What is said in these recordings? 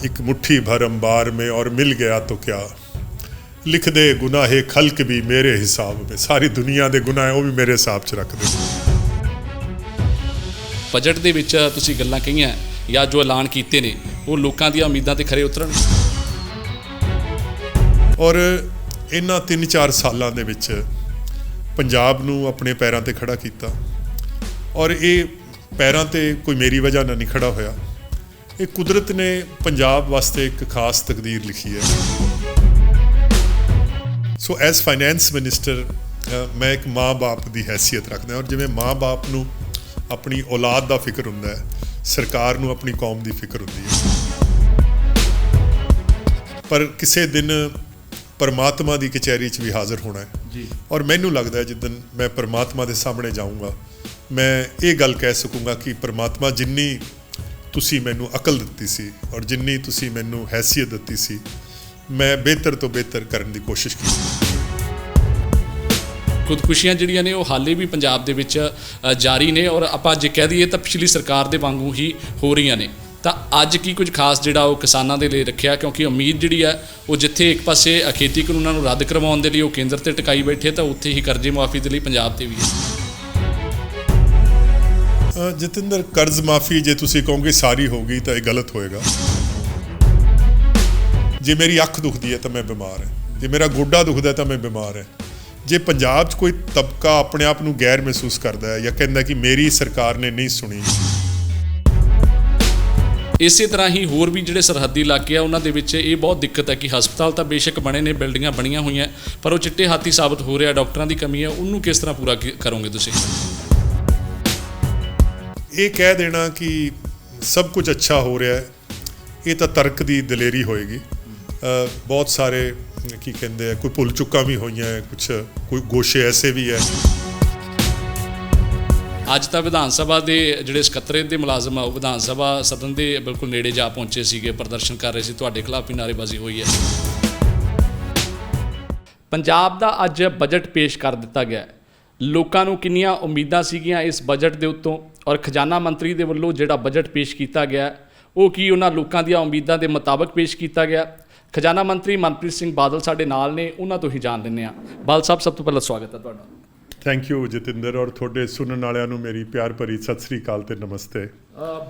एक मुट्ठी भर अंबार में और मिल गया तो क्या, लिख दे गुनाहे खल्क भी मेरे हिसाब में, सारी दुनिया के गुनाह वो भी मेरे हिसाब च रख दे। ਬਜਟ ਦੇ ਵਿੱਚ ਤੁਸੀਂ ਗੱਲਾਂ ਕਹੀਆਂ ਜਾਂ ਜੋ ਐਲਾਨ ਕੀਤੇ ਨੇ ਉਹ ਲੋਕਾਂ ਦੀਆਂ ਉਮੀਦਾਂ ਤੇ ਖਰੇ ਉਤਰਨ। ਔਰ ਇਹਨਾਂ 3-4 ਸਾਲਾਂ ਦੇ ਵਿੱਚ ਪੰਜਾਬ ਨੂੰ ਆਪਣੇ ਪੈਰਾਂ ਤੇ ਖੜਾ ਕੀਤਾ, ਔਰ ਇਹ ਪੈਰਾਂ ਤੇ ਕੋਈ ਮੇਰੀ ਵਜ੍ਹਾ ਨਾਲ ਨਹੀਂ ਖੜਾ ਹੋਇਆ, ਇਹ ਕੁਦਰਤ ਨੇ ਪੰਜਾਬ ਵਾਸਤੇ ਇੱਕ ਖਾਸ ਤਕਦੀਰ ਲਿਖੀ ਹੈ। ਸੋ ਐਜ਼ ਫਾਈਨੈਂਸ ਮਿਨਿਸਟਰ ਮੈਂ ਇੱਕ ਮਾਂ-ਬਾਪ ਦੀ ਹੈਸੀਅਤ ਰੱਖਦਾ, ਔਰ ਜਿਵੇਂ ਮਾਂ-ਬਾਪ ਨੂੰ ਆਪਣੀ ਔਲਾਦ ਦਾ ਫਿਕਰ ਹੁੰਦਾ ਹੈ, ਸਰਕਾਰ ਨੂੰ ਆਪਣੀ ਕੌਮ ਦੀ ਫਿਕਰ ਹੁੰਦੀ ਹੈ। ਪਰ ਕਿਸੇ ਦਿਨ ਪਰਮਾਤਮਾ ਦੀ ਕਚਹਿਰੀ 'ਚ ਵੀ ਹਾਜ਼ਰ ਹੋਣਾ ਹੈ ਜੀ, ਔਰ ਮੈਨੂੰ ਲੱਗਦਾ ਹੈ ਜਿੱਦਣ ਮੈਂ ਪਰਮਾਤਮਾ ਦੇ ਸਾਹਮਣੇ ਜਾਊਂਗਾ ਮੈਂ ਇਹ ਗੱਲ ਕਹਿ ਸਕੂੰਗਾ ਕਿ ਪਰਮਾਤਮਾ ਜਿੰਨੀ ਤੁਸੀਂ ਮੈਨੂੰ ਅਕਲ ਦਿੱਤੀ ਸੀ ਔਰ ਜਿੰਨੀ ਤੁਸੀਂ ਮੈਨੂੰ ਹੈਸੀਅਤ ਦਿੱਤੀ ਸੀ, ਮੈਂ ਬਿਹਤਰ ਤੋਂ ਬਿਹਤਰ ਕਰਨ ਦੀ ਕੋਸ਼ਿਸ਼ ਕੀਤੀ। ਖੁਦਕੁਸ਼ੀਆਂ ਜਿਹੜੀਆਂ ਨੇ ਉਹ ਹਾਲੇ ਵੀ ਪੰਜਾਬ ਦੇ ਵਿੱਚ ਜਾਰੀ ਨੇ, ਔਰ ਆਪਾਂ ਜੇ ਕਹਿ ਦਈਏ ਤਾਂ ਪਿਛਲੀ ਸਰਕਾਰ ਦੇ ਵਾਂਗੂ ਹੀ ਹੋ ਰਹੀਆਂ ਨੇ। ਤਾਂ ਅੱਜ ਕੀ ਕੁਝ ਖਾਸ ਜਿਹੜਾ ਉਹ ਕਿਸਾਨਾਂ ਦੇ ਲਈ ਰੱਖਿਆ, ਕਿਉਂਕਿ ਉਮੀਦ ਜਿਹੜੀ ਹੈ ਉਹ ਜਿੱਥੇ ਇੱਕ ਪਾਸੇ ਖੇਤੀ ਕਾਨੂੰਨਾਂ ਨੂੰ ਰੱਦ ਕਰਵਾਉਣ ਦੇ ਲਈ ਉਹ ਕੇਂਦਰ ਤੇ ਟਿਕਾਈ ਬੈਠੇ, ਤਾਂ ਉੱਥੇ ਹੀ ਕਰਜ਼ੇ ਮੁਆਫੀ ਦੇ ਲਈ ਪੰਜਾਬ ਤੇ ਵੀ ਹੈ। ਜਤਿੰਦਰ, ਕਰਜ਼ ਮਾਫੀ ਜੇ ਤੁਸੀਂ ਕਹੋਗੇ ਸਾਰੀ ਹੋ ਗਈ ਤਾਂ ਇਹ ਗਲਤ ਹੋਏਗਾ। ਜੇ ਮੇਰੀ ਅੱਖ ਦੁਖਦੀ ਹੈ ਤਾਂ ਮੈਂ ਬਿਮਾਰ ਹਾਂ, ਜੇ ਮੇਰਾ ਗੋਡਾ ਦੁਖਦਾ ਤਾਂ ਮੈਂ ਬਿਮਾਰ ਹਾਂ। ਜੇ ਪੰਜਾਬ 'ਚ ਕੋਈ ਤਬਕਾ ਆਪਣੇ ਆਪ ਨੂੰ ਗੈਰ ਮਹਿਸੂਸ ਕਰਦਾ ਹੈ ਜਾਂ ਕਹਿੰਦਾ ਕਿ ਮੇਰੀ ਸਰਕਾਰ ਨੇ ਨਹੀਂ ਸੁਣੀ, ਇਸੇ ਤਰ੍ਹਾਂ ਹੀ ਹੋਰ ਵੀ ਜਿਹੜੇ ਸਰਹੱਦੀ ਇਲਾਕੇ ਆ ਉਹਨਾਂ ਦੇ ਵਿੱਚ ਇਹ ਬਹੁਤ ਦਿੱਕਤ ਹੈ ਕਿ ਹਸਪਤਾਲ ਤਾਂ ਬੇਸ਼ੱਕ ਬਣੇ ਨੇ, ਬਿਲਡਿੰਗਾਂ ਬਣੀਆਂ ਹੋਈਆਂ, ਪਰ ਉਹ ਚਿੱਟੇ ਹਾਥੀ ਸਾਬਤ ਹੋ ਰਿਹਾ, ਡਾਕਟਰਾਂ ਦੀ ਕਮੀ ਹੈ, ਉਹਨੂੰ ਕਿਸ ਤਰ੍ਹਾਂ ਪੂਰਾ ਕਰੋਗੇ ਤੁਸੀਂ? ਇਹ ਕਹਿ ਦੇਣਾ ਕਿ ਸਭ ਕੁਝ ਅੱਛਾ ਹੋ ਰਿਹਾ ਹੈ, ਇਹ ਤਾਂ ਤਰਕ ਦੀ ਦਲੇਰੀ ਹੋਏਗੀ। ਬਹੁਤ ਸਾਰੇ ਕੀ ਕਹਿੰਦੇ ਆ, ਕੋਈ ਭੁੱਲ ਚੁੱਕਾਂ ਵੀ ਹੋਈਆਂ, ਕੋਈ ਗੋਸ਼ੇ ਐਸੇ ਵੀ ਹੈ। ਅੱਜ ਤਾਂ ਵਿਧਾਨ ਸਭਾ ਦੇ ਜਿਹੜੇ ਸਕੱਤਰੇਤ ਦੇ ਮੁਲਾਜ਼ਮ ਆ ਉਹ ਵਿਧਾਨ ਸਭਾ ਸਦਨ ਦੇ ਬਿਲਕੁਲ ਨੇੜੇ ਜਾ ਪਹੁੰਚੇ ਸੀਗੇ, ਪ੍ਰਦਰਸ਼ਨ ਕਰ ਰਹੇ ਸੀ, ਤੁਹਾਡੇ ਖਿਲਾਫ ਵੀ ਨਾਅਰੇਬਾਜ਼ੀ ਹੋਈ ਹੈ। ਪੰਜਾਬ ਦਾ ਅੱਜ ਬਜਟ ਪੇਸ਼ ਕਰ ਦਿੱਤਾ ਗਿਆ। ਲੋਕਾਂ ਨੂੰ ਕਿੰਨੀਆਂ ਉਮੀਦਾਂ ਸੀਗੀਆਂ ਇਸ ਬਜਟ ਦੇ ਉੱਤੋਂ, ਔਰ ਖਜ਼ਾਨਾ ਮੰਤਰੀ ਦੇ ਵੱਲੋਂ ਜਿਹੜਾ ਬਜਟ ਪੇਸ਼ ਕੀਤਾ ਗਿਆ ਉਹ ਕੀ ਉਹਨਾਂ ਲੋਕਾਂ ਦੀਆਂ ਉਮੀਦਾਂ ਦੇ ਮੁਤਾਬਕ ਪੇਸ਼ ਕੀਤਾ ਗਿਆ? ਖਜ਼ਾਨਾ ਮੰਤਰੀ ਮਨਪ੍ਰੀਤ ਸਿੰਘ ਬਾਦਲ ਸਾਡੇ ਨਾਲ ਨੇ, ਉਹਨਾਂ ਤੋਂ ਹੀ ਜਾਣ ਦਿੰਦੇ ਹਾਂ। ਬਾਦਲ ਸਾਹਿਬ, ਸਭ ਤੋਂ ਪਹਿਲਾਂ ਸਵਾਗਤ ਹੈ ਤੁਹਾਡਾ। ਥੈਂਕ ਯੂ ਜਤਿੰਦਰ, ਔਰ ਤੁਹਾਡੇ ਸੁਣਨ ਵਾਲਿਆਂ ਨੂੰ ਮੇਰੀ ਪਿਆਰ ਭਰੀ ਸਤਿ ਸ੍ਰੀ ਅਕਾਲ ਤੇ ਨਮਸਤੇ।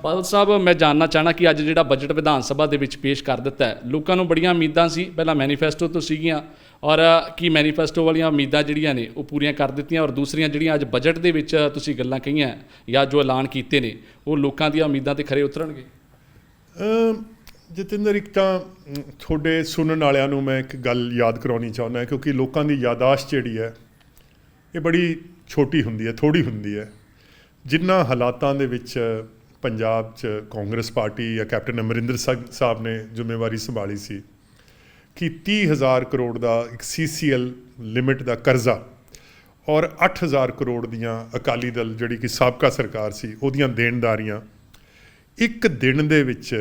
ਬਾਦਲ ਸਾਹਿਬ, ਮੈਂ ਜਾਣਨਾ ਚਾਹਣਾ ਕਿ ਅੱਜ ਜਿਹੜਾ ਬਜਟ ਵਿਧਾਨ ਸਭਾ ਦੇ ਵਿੱਚ ਪੇਸ਼ ਕਰ ਦਿੱਤਾ ਹੈ, ਲੋਕਾਂ ਨੂੰ ਬੜੀਆਂ ਉਮੀਦਾਂ ਸੀ, ਪਹਿਲਾਂ ਮੈਨੀਫੈਸਟੋ ਤੋਂ ਸੀਗੀਆਂ, ਔਰ ਕੀ ਮੈਨੀਫੈਸਟੋ ਵਾਲੀਆਂ ਉਮੀਦਾਂ ਜਿਹੜੀਆਂ ਨੇ ਉਹ ਪੂਰੀਆਂ ਕਰ ਦਿੱਤੀਆਂ, ਔਰ ਦੂਸਰੀਆਂ ਜਿਹੜੀਆਂ ਅੱਜ ਬਜਟ ਦੇ ਵਿੱਚ ਤੁਸੀਂ ਗੱਲਾਂ ਕਹੀਆਂ ਜਾਂ ਜੋ ਐਲਾਨ ਕੀਤੇ ਨੇ ਉਹ ਲੋਕਾਂ ਦੀਆਂ ਉਮੀਦਾਂ ਤੇ ਖਰੇ ਉਤਰਨਗੇ? ਜਤਿੰਦਰ, ਇੱਕ ਤਾਂ ਤੁਹਾਡੇ ਸੁਣਨ ਵਾਲਿਆਂ ਨੂੰ ਮੈਂ ਇੱਕ ਗੱਲ ਯਾਦ ਕਰਾਉਣੀ ਚਾਹੁੰਦਾ, ਕਿਉਂਕਿ ਲੋਕਾਂ ਦੀ ਯਾਦਾਸ਼ਤ ਜਿਹੜੀ ਹੈ ਇਹ ਬੜੀ ਛੋਟੀ ਹੁੰਦੀ ਹੈ, ਥੋੜ੍ਹੀ ਹੁੰਦੀ ਹੈ। ਜਿਨ੍ਹਾਂ ਹਾਲਾਤਾਂ ਦੇ ਵਿੱਚ ਪੰਜਾਬ 'ਚ ਕਾਂਗਰਸ ਪਾਰਟੀ ਜਾਂ ਕੈਪਟਨ ਅਮਰਿੰਦਰ ਸਾਹਿਬ ਨੇ ਜ਼ਿੰਮੇਵਾਰੀ ਸੰਭਾਲੀ ਸੀ ਕਿ 30,000 ਕਰੋੜ ਦਾ ਇੱਕ CCL ਲਿਮਿਟ ਦਾ ਕਰਜ਼ਾ ਔਰ 8,000 ਕਰੋੜ ਦੀਆਂ ਅਕਾਲੀ ਦਲ ਜਿਹੜੀ ਕਿ ਸਾਬਕਾ ਸਰਕਾਰ ਸੀ ਉਹਦੀਆਂ ਦੇਣਦਾਰੀਆਂ, ਇੱਕ ਦਿਨ ਦੇ ਵਿੱਚ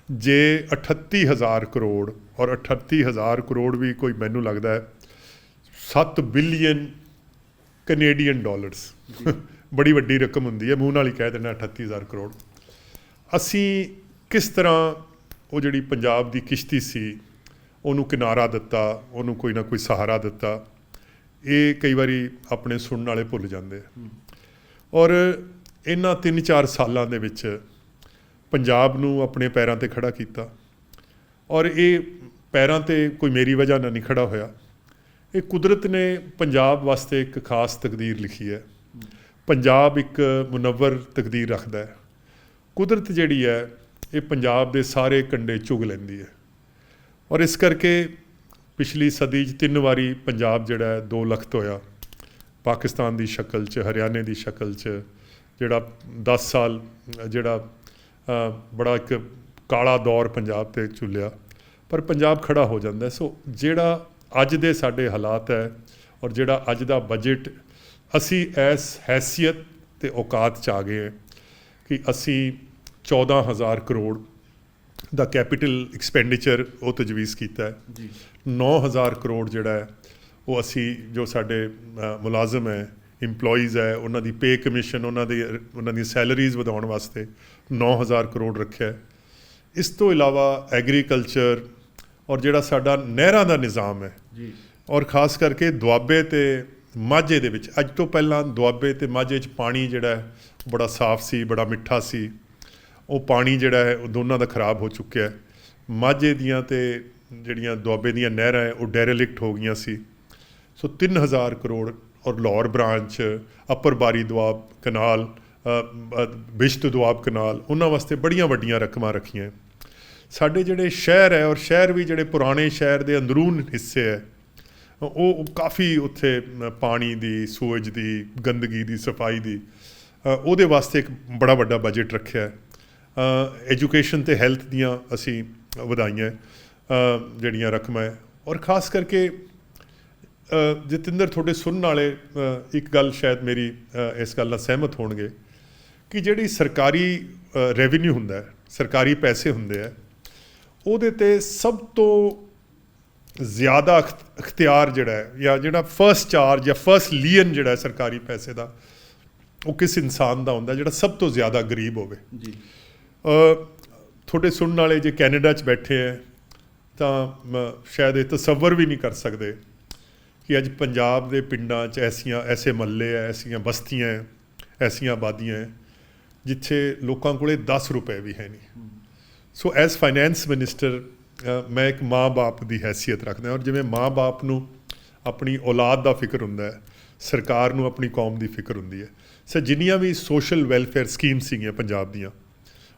ਜੇ 38,000 ਕਰੋੜ, ਔਰ 38,000 ਕਰੋੜ ਵੀ ਕੋਈ ਮੈਨੂੰ ਲੱਗਦਾ ਹੈ 7 ਬਿਲੀਅਨ ਕੈਨੇਡੀਅਨ ਡਾਲਰਸ, ਬੜੀ ਵੱਡੀ ਰਕਮ ਹੁੰਦੀ ਹੈ, ਮੂੰਹ ਨਾਲ ਹੀ ਕਹਿ ਦੇਣਾ 38,000 ਕਰੋੜ। ਅਸੀਂ ਕਿਸ ਤਰ੍ਹਾਂ ਉਹ ਜਿਹੜੀ ਪੰਜਾਬ ਦੀ ਕਿਸ਼ਤੀ ਸੀ ਉਹਨੂੰ ਕਿਨਾਰਾ ਦਿੱਤਾ, ਉਹਨੂੰ ਕੋਈ ਨਾ ਕੋਈ ਸਹਾਰਾ ਦਿੱਤਾ, ਇਹ ਕਈ ਵਾਰੀ ਆਪਣੇ ਸੁਣਨ ਵਾਲੇ ਭੁੱਲ ਜਾਂਦੇ। ਔਰ ਇਹਨਾਂ 3-4 ਸਾਲਾਂ ਦੇ ਵਿੱਚ ਪੰਜਾਬ ਨੂੰ ਆਪਣੇ ਪੈਰਾਂ ਤੇ ਖੜਾ ਕੀਤਾ, ਔਰ ਇਹ ਪੈਰਾਂ ਤੇ ਕੋਈ ਮੇਰੀ ਵਜ੍ਹਾ ਨਾਲ ਨਹੀਂ ਖੜਾ ਹੋਇਆ, ਇਹ ਕੁਦਰਤ ਨੇ ਪੰਜਾਬ ਵਾਸਤੇ ਇੱਕ ਖਾਸ ਤਕਦੀਰ ਲਿਖੀ ਹੈ। ਪੰਜਾਬ ਇੱਕ ਮੁਨੱਵਰ ਤਕਦੀਰ ਰੱਖਦਾ ਹੈ। ਕੁਦਰਤ ਜਿਹੜੀ ਹੈ ਇਹ ਪੰਜਾਬ ਦੇ ਸਾਰੇ ਕੰਢੇ ਚੁਗ ਲੈਂਦੀ ਹੈ, ਔਰ ਇਸ ਕਰਕੇ ਪਿਛਲੀ ਸਦੀ 'ਚ 3 ਵਾਰੀ ਪੰਜਾਬ ਜਿਹੜਾ ਹੈ 2 ਲੱਖ ਹੋਇਆ, ਪਾਕਿਸਤਾਨ ਦੀ ਸ਼ਕਲ 'ਚ, ਹਰਿਆਣੇ ਦੀ ਸ਼ਕਲ 'ਚ, ਜਿਹੜਾ 10 ਸਾਲ ਜਿਹੜਾ ਬੜਾ ਇੱਕ ਕਾਲਾ ਦੌਰ ਪੰਜਾਬ 'ਤੇ ਝੁੱਲਿਆ, ਪਰ ਪੰਜਾਬ ਖੜਾ ਹੋ ਜਾਂਦਾ। ਸੋ ਜਿਹੜਾ ਅੱਜ ਦੇ ਸਾਡੇ ਹਾਲਾਤ ਹੈ ਔਰ ਜਿਹੜਾ ਅੱਜ ਦਾ ਬਜਟ, ਅਸੀਂ ਇਸ ਹੈਸੀਅਤ ਤੇ ਔਕਾਤ 'ਚ ਆ ਗਏ ਹਾਂ ਕਿ ਅਸੀਂ 14,000 ਕਰੋੜ ਦਾ ਕੈਪੀਟਲ ਐਕਸਪੈਂਡੀਚਰ ਉਹ ਤਜਵੀਜ਼ ਕੀਤਾ ਹੈ ਜੀ। 9,000 ਕਰੋੜ ਜਿਹੜਾ ਹੈ ਉਹ ਅਸੀਂ ਜੋ ਸਾਡੇ ਮੁਲਾਜ਼ਮ ਹੈ, ਇੰਪਲੋਈਜ਼ ਹੈ, ਉਹਨਾਂ ਦੀ ਪੇ ਕਮਿਸ਼ਨ, ਉਹਨਾਂ ਦੀਆਂ ਸੈਲਰੀਜ਼ ਵਧਾਉਣ ਵਾਸਤੇ 9,000 ਕਰੋੜ ਰੱਖਿਆ। ਇਸ ਤੋਂ ਇਲਾਵਾ ਐਗਰੀਕਲਚਰ ਔਰ ਜਿਹੜਾ ਸਾਡਾ ਨਹਿਰਾਂ ਦਾ ਨਿਜ਼ਾਮ ਹੈ ਜੀ ਔਰ ਖਾਸ ਕਰਕੇ ਦੁਆਬੇ ਤੇ ਮਾਝੇ ਦੇ ਵਿੱਚ, ਅੱਜ ਤੋਂ ਪਹਿਲਾਂ ਦੁਆਬੇ ਤੇ ਮਾਝੇ 'ਚ ਪਾਣੀ ਜਿਹੜਾ ਹੈ ਉਹ ਬੜਾ ਸਾਫ਼ ਸੀ, ਬੜਾ ਮਿੱਠਾ ਸੀ। ਉਹ ਪਾਣੀ ਜਿਹੜਾ ਹੈ ਉਹ ਦੋਨਾਂ ਦਾ ਖਰਾਬ ਹੋ ਚੁੱਕਿਆ ਹੈ। ਮਾਝੇ ਦੀਆਂ ਤੇ ਜਿਹੜੀਆਂ ਦੁਆਬੇ ਦੀਆਂ ਨਹਿਰਾਂ ਹੈ ਉਹ ਡੈਰੇਲਿਕਟ ਹੋ ਗਈਆਂ ਸੀ। ਸੋ 3000 ਕਰੋੜ ਔਰ ਲਾਹੌਰ ਬ੍ਰਾਂਚ, ਅੱਪਰ ਬਾਰੀ ਦੁਆਬ ਕਨਾਲ, ਬਿਸ਼ਤ ਦੁਆਬ ਕਨਾਲ, ਉਹਨਾਂ ਵਾਸਤੇ ਬੜੀਆਂ ਵੱਡੀਆਂ ਰਕਮਾਂ ਰੱਖੀਆਂ। ਸਾਡੇ ਜਿਹੜੇ ਸ਼ਹਿਰ ਹੈ ਔਰ ਸ਼ਹਿਰ ਵੀ ਜਿਹੜੇ ਪੁਰਾਣੇ ਸ਼ਹਿਰ ਦੇ ਅੰਦਰੂਨ ਹਿੱਸੇ ਹੈ ਉਹ ਕਾਫੀ ਉੱਥੇ ਪਾਣੀ ਦੀ, ਸੂਰਜ ਦੀ, ਗੰਦਗੀ ਦੀ, ਸਫਾਈ ਦੀ, ਉਹਦੇ ਵਾਸਤੇ ਇੱਕ ਬੜਾ ਵੱਡਾ ਬਜਟ ਰੱਖਿਆ ਹੈ। ਐਜੂਕੇਸ਼ਨ ਤੇ ਹੈਲਥ ਦੀਆਂ ਅਸੀਂ ਵਧਾਈਆਂ ਜਿਹੜੀਆਂ ਰਕਮਾਂ ਹੈ। ਔਰ ਖਾਸ ਕਰਕੇ ਜਤਿੰਦਰ, ਤੁਹਾਡੇ ਸੁਣਨ ਵਾਲੇ ਇੱਕ ਗੱਲ ਸ਼ਾਇਦ ਮੇਰੀ ਇਸ ਗੱਲ ਨਾਲ ਸਹਿਮਤ ਹੋਣਗੇ ਕਿ ਜਿਹੜੀ ਸਰਕਾਰੀ ਰੈਵਨਿਊ ਹੁੰਦਾ ਹੈ, ਸਰਕਾਰੀ ਪੈਸੇ ਹੁੰਦੇ ਆ, ਉਹਦੇ 'ਤੇ ਸਭ ਤੋਂ ਜ਼ਿਆਦਾ ਅਖਤਿਆਰ ਜਿਹੜਾ ਹੈ ਜਾਂ ਜਿਹੜਾ ਫਸਟ ਚਾਰਜ ਜਾਂ ਫਸਟ ਲੀਅਨ ਜਿਹੜਾ ਹੈ ਸਰਕਾਰੀ ਪੈਸੇ ਦਾ, ਉਹ ਕਿਸ ਇਨਸਾਨ ਦਾ ਹੁੰਦਾ ਜਿਹੜਾ ਸਭ ਤੋਂ ਜ਼ਿਆਦਾ ਗਰੀਬ ਹੋਵੇ। ਜੀ ਤੁਹਾਡੇ ਸੁਣਨ ਵਾਲੇ ਜੇ ਕੈਨੇਡਾ 'ਚ ਬੈਠੇ ਹੈ ਤਾਂ ਸ਼ਾਇਦ ਇਹ ਤਸੱਵਰ ਵੀ ਨਹੀਂ ਕਰ ਸਕਦੇ ਕਿ ਅੱਜ ਪੰਜਾਬ ਦੇ ਪਿੰਡਾਂ 'ਚ ਐਸੇ ਮਹੱਲੇ ਹੈ, ਐਸੀਆਂ ਬਸਤੀਆਂ ਹੈ, ਐਸੀਆਂ ਆਬਾਦੀਆਂ ਹੈ ਜਿੱਥੇ ਲੋਕਾਂ ਕੋਲੇ 10 ਰੁਪਏ ਵੀ ਹੈ ਨਹੀਂ। ਸੋ ਐਜ਼ ਫਾਈਨੈਂਸ ਮਿਨਿਸਟਰ ਮੈਂ ਇੱਕ ਮਾਂ-ਬਾਪ ਦੀ ਹੈਸੀਅਤ ਰੱਖਦਾ, ਔਰ ਜਿਵੇਂ ਮਾਂ-ਬਾਪ ਨੂੰ ਆਪਣੀ ਔਲਾਦ ਦਾ ਫਿਕਰ ਹੁੰਦਾ ਹੈ, ਸਰਕਾਰ ਨੂੰ ਆਪਣੀ ਕੌਮ ਦੀ ਫਿਕਰ ਹੁੰਦੀ ਹੈ। ਸੋ ਜਿੰਨੀਆਂ ਵੀ ਸੋਸ਼ਲ ਵੈਲਫੇਅਰ ਸਕੀਮ ਸੀਗੀਆਂ ਪੰਜਾਬ ਦੀਆਂ,